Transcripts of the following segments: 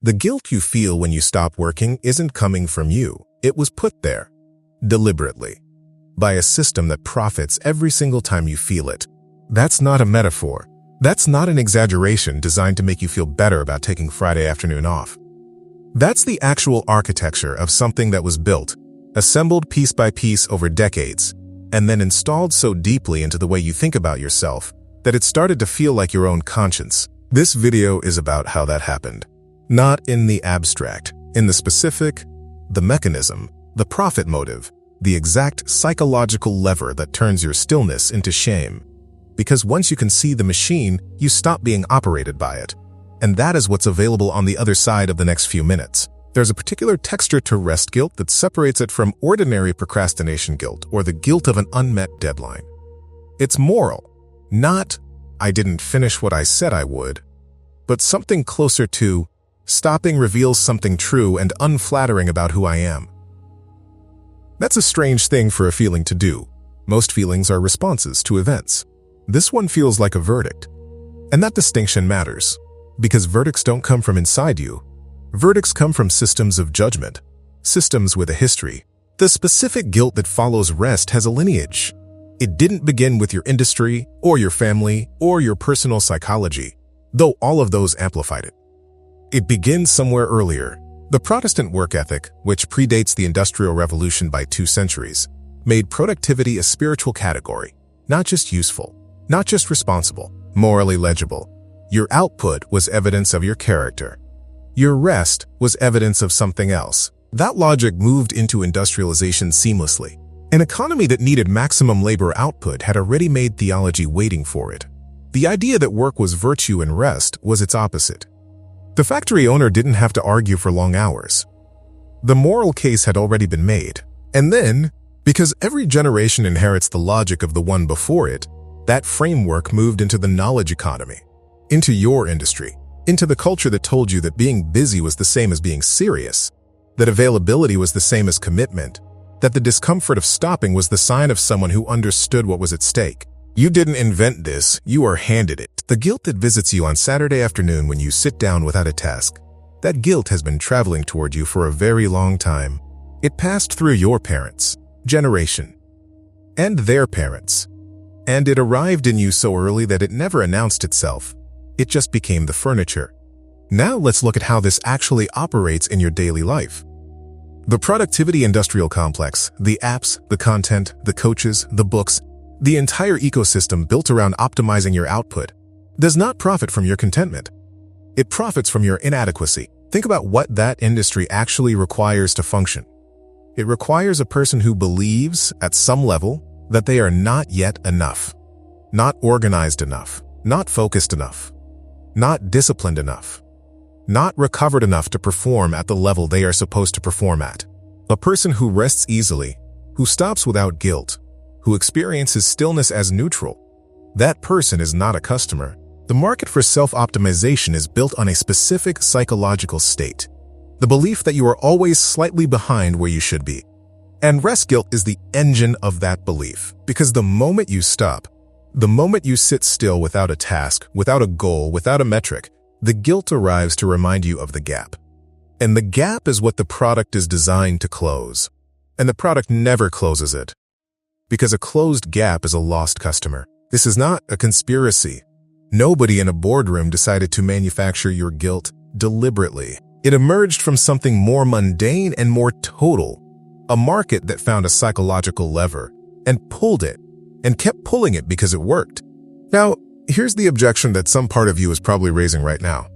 The guilt you feel when you stop working isn't coming from you. It was put there, deliberately, by a system that profits every single time you feel it. That's not a metaphor. That's not an exaggeration designed to make you feel better about taking Friday afternoon off. That's the actual architecture of something that was built, assembled piece by piece over decades, and then installed so deeply into the way you think about yourself that it started to feel like your own conscience. This video is about how that happened. Not in the abstract, in the specific, the mechanism, the profit motive, the exact psychological lever that turns your stillness into shame. Because once you can see the machine, you stop being operated by it. And that is what's available on the other side of the next few minutes. There's a particular texture to rest guilt that separates it from ordinary procrastination guilt or the guilt of an unmet deadline. It's moral, not, I didn't finish what I said I would, but something closer to, stopping reveals something true and unflattering about who I am. That's a strange thing for a feeling to do. Most feelings are responses to events. This one feels like a verdict. And that distinction matters, because verdicts don't come from inside you. Verdicts come from systems of judgment, systems with a history. The specific guilt that follows rest has a lineage. It didn't begin with your industry, or your family, or your personal psychology, though all of those amplified it. It begins somewhere earlier. The Protestant work ethic, which predates the Industrial Revolution by 2 centuries, made productivity a spiritual category, not just useful, not just responsible, morally legible. Your output was evidence of your character. Your rest was evidence of something else. That logic moved into industrialization seamlessly. An economy that needed maximum labor output had a ready-made theology waiting for it. The idea that work was virtue and rest was its opposite. The factory owner didn't have to argue for long hours. The moral case had already been made. And then, because every generation inherits the logic of the one before it, that framework moved into the knowledge economy, into your industry, into the culture that told you that being busy was the same as being serious, that availability was the same as commitment, that the discomfort of stopping was the sign of someone who understood what was at stake. You didn't invent this, you are handed it. The guilt that visits you on Saturday afternoon when you sit down without a task, that guilt has been traveling toward you for a very long time. It passed through your parents' generation, and their parents, and it arrived in you so early that it never announced itself. It just became the furniture. Now let's look at how this actually operates in your daily life. The productivity industrial complex, the apps, the content, the coaches, the books, the entire ecosystem built around optimizing your output, does not profit from your contentment. It profits from your inadequacy. Think about what that industry actually requires to function. It requires a person who believes, at some level, that they are not yet enough, not organized enough, not focused enough, not disciplined enough, not recovered enough to perform at the level they are supposed to perform at. A person who rests easily, who stops without guilt, who experiences stillness as neutral, that person is not a customer. The market for self-optimization is built on a specific psychological state, the belief that you are always slightly behind where you should be. And rest guilt is the engine of that belief, because the moment you stop, the moment you sit still without a task, without a goal, without a metric, the guilt arrives to remind you of the gap. And the gap is what the product is designed to close. And the product never closes it, because a closed gap is a lost customer. This is not a conspiracy. Nobody in a boardroom decided to manufacture your guilt deliberately. It emerged from something more mundane and more total, a market that found a psychological lever and pulled it and kept pulling it because it worked. Now, here's the objection that some part of you is probably raising right now.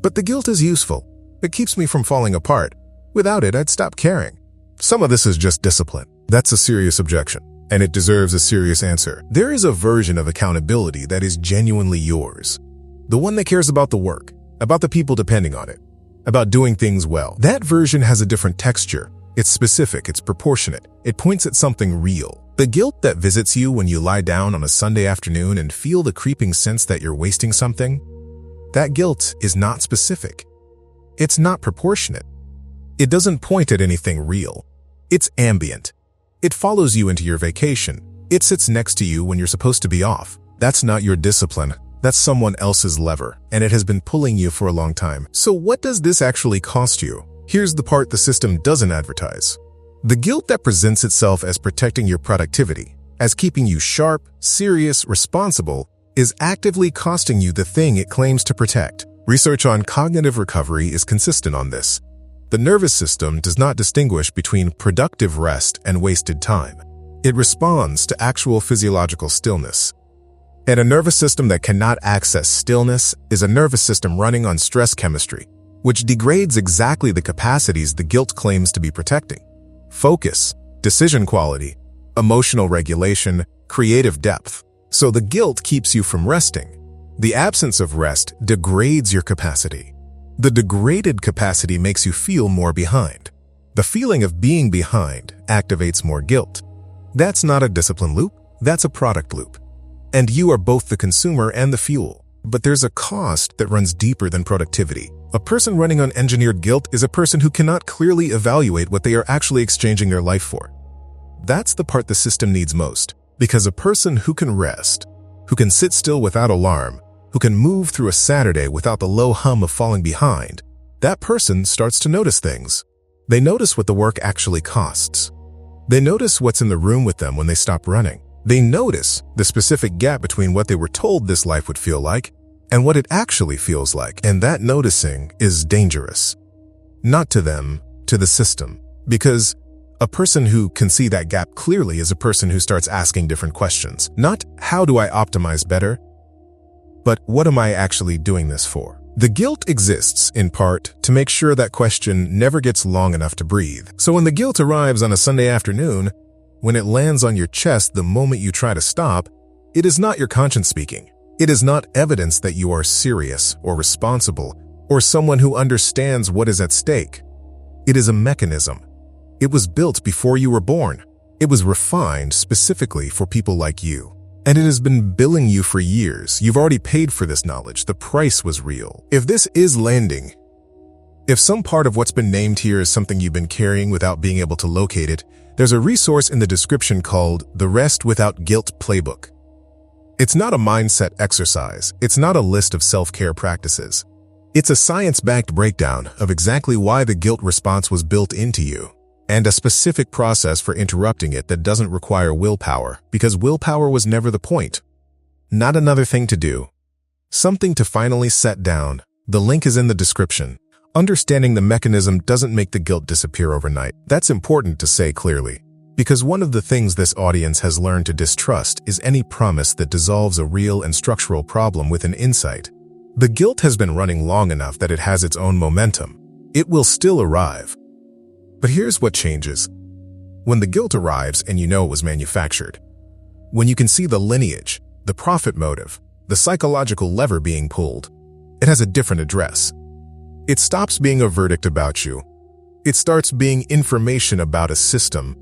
But the guilt is useful. It keeps me from falling apart. Without it, I'd stop caring. Some of this is just discipline. That's a serious objection, and it deserves a serious answer. There is a version of accountability that is genuinely yours. The one that cares about the work, about the people depending on it, about doing things well. That version has a different texture. It's specific, it's proportionate. It points at something real. The guilt that visits you when you lie down on a Sunday afternoon and feel the creeping sense that you're wasting something, that guilt is not specific. It's not proportionate. It doesn't point at anything real. It's ambient. It follows you into your vacation. It sits next to you when you're supposed to be off. That's not your discipline. That's someone else's lever, and it has been pulling you for a long time. So what does this actually cost you? Here's the part the system doesn't advertise. The guilt that presents itself as protecting your productivity, as keeping you sharp, serious, responsible, is actively costing you the thing it claims to protect. Research on cognitive recovery is consistent on this. The nervous system does not distinguish between productive rest and wasted time. It responds to actual physiological stillness. And a nervous system that cannot access stillness is a nervous system running on stress chemistry, which degrades exactly the capacities the guilt claims to be protecting: focus, decision quality, emotional regulation, creative depth. So the guilt keeps you from resting. The absence of rest degrades your capacity. The degraded capacity makes you feel more behind. The feeling of being behind activates more guilt. That's not a discipline loop, that's a product loop. And you are both the consumer and the fuel. But there's a cost that runs deeper than productivity. A person running on engineered guilt is a person who cannot clearly evaluate what they are actually exchanging their life for. That's the part the system needs most, because a person who can rest, who can sit still without alarm, who can move through a Saturday without the low hum of falling behind, that person starts to notice things. They notice what the work actually costs. They notice what's in the room with them when they stop running. They notice the specific gap between what they were told this life would feel like and what it actually feels like. And that noticing is dangerous. Not to them, to the system. Because a person who can see that gap clearly is a person who starts asking different questions. Not, how do I optimize better? But what am I actually doing this for? The guilt exists, in part, to make sure that question never gets long enough to breathe. So when the guilt arrives on a Sunday afternoon, when it lands on your chest the moment you try to stop, it is not your conscience speaking. It is not evidence that you are serious or responsible or someone who understands what is at stake. It is a mechanism. It was built before you were born. It was refined specifically for people like you. And it has been billing you for years. You've already paid for this knowledge. The price was real. If this is landing, if some part of what's been named here is something you've been carrying without being able to locate it, there's a resource in the description called the Rest Without Guilt Playbook. It's not a mindset exercise. It's not a list of self-care practices. It's a science-backed breakdown of exactly why the guilt response was built into you, and a specific process for interrupting it that doesn't require willpower, because willpower was never the point. Not another thing to do. Something to finally set down. The link is in the description. Understanding the mechanism doesn't make the guilt disappear overnight. That's important to say clearly, because one of the things this audience has learned to distrust is any promise that dissolves a real and structural problem with an insight. The guilt has been running long enough that it has its own momentum. It will still arrive. But here's what changes. When the guilt arrives and you know it was manufactured, when you can see the lineage, the profit motive, the psychological lever being pulled, it has a different address. It stops being a verdict about you. It starts being information about a system.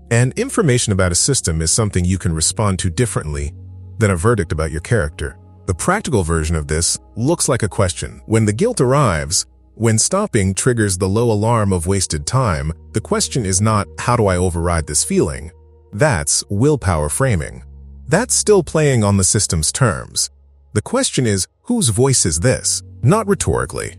And information about a system is something you can respond to differently than a verdict about your character. The practical version of this looks like a question. When the guilt arrives, when stopping triggers the low alarm of wasted time, the question is not, how do I override this feeling? That's willpower framing. That's still playing on the system's terms. The question is, whose voice is this? Not rhetorically.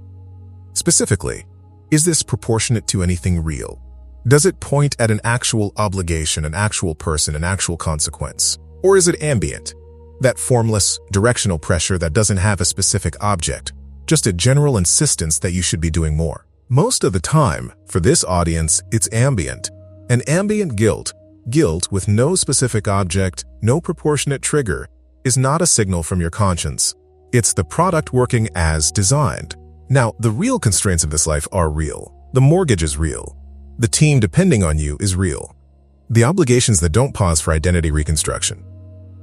Specifically, is this proportionate to anything real? Does it point at an actual obligation, an actual person, an actual consequence? Or is it ambient? That formless, directional pressure that doesn't have a specific object, just a general insistence that you should be doing more. Most of the time, for this audience, it's ambient. An ambient guilt with no specific object, no proportionate trigger, is not a signal from your conscience. It's the product working as designed. Now, the real constraints of this life are real. The mortgage is real. The team depending on you is real. The obligations that don't pause for identity reconstruction,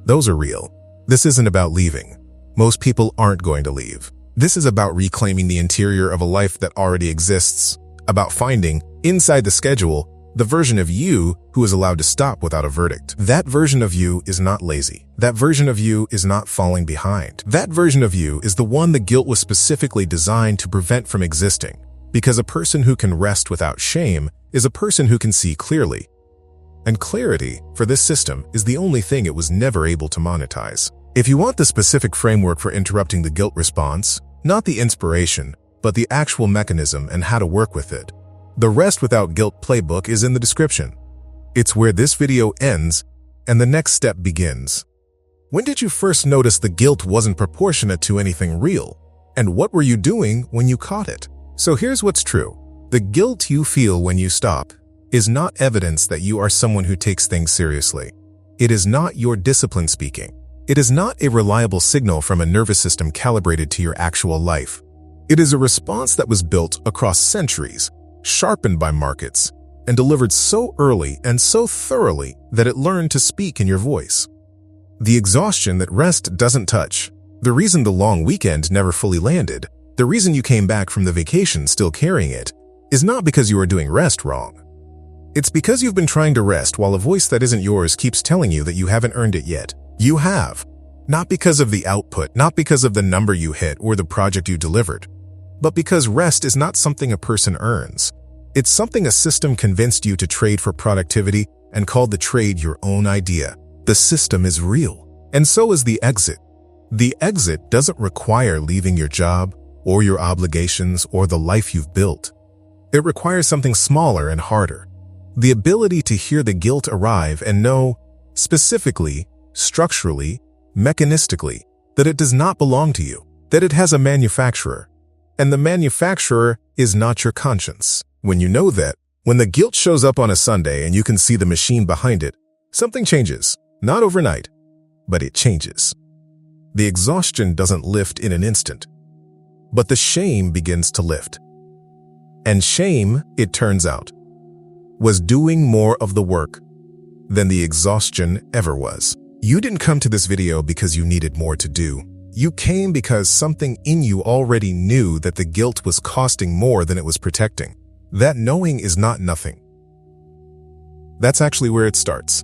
those are real. This isn't about leaving. Most people aren't going to leave. This is about reclaiming the interior of a life that already exists, about finding, inside the schedule, the version of you who is allowed to stop without a verdict. That version of you is not lazy. That version of you is not falling behind. That version of you is the one the guilt was specifically designed to prevent from existing. Because a person who can rest without shame is a person who can see clearly. And clarity, for this system, is the only thing it was never able to monetize. If you want the specific framework for interrupting the guilt response, not the inspiration, but the actual mechanism and how to work with it, the Rest Without Guilt Playbook is in the description. It's where this video ends and the next step begins. When did you first notice the guilt wasn't proportionate to anything real? And what were you doing when you caught it? So here's what's true. The guilt you feel when you stop is not evidence that you are someone who takes things seriously. It is not your discipline speaking. It is not a reliable signal from a nervous system calibrated to your actual life. It is a response that was built across centuries, sharpened by markets, and delivered so early and so thoroughly that it learned to speak in your voice. The exhaustion that rest doesn't touch, the reason the long weekend never fully landed, the reason you came back from the vacation still carrying it, is not because you are doing rest wrong. It's because you've been trying to rest while a voice that isn't yours keeps telling you that you haven't earned it yet. You have. Not because of the output, not because of the number you hit or the project you delivered, but because rest is not something a person earns. It's something a system convinced you to trade for productivity and called the trade your own idea. The system is real, and so is the exit. The exit doesn't require leaving your job or your obligations or the life you've built. It requires something smaller and harder. The ability to hear the guilt arrive and know, specifically, structurally, mechanistically, that it does not belong to you, that it has a manufacturer. And the manufacturer is not your conscience. When you know that, when the guilt shows up on a Sunday and you can see the machine behind it, something changes. Not overnight, but it changes. The exhaustion doesn't lift in an instant, but the shame begins to lift. And shame, it turns out, was doing more of the work than the exhaustion ever was. You didn't come to this video because you needed more to do. You came because something in you already knew that the guilt was costing more than it was protecting. That knowing is not nothing. That's actually where it starts.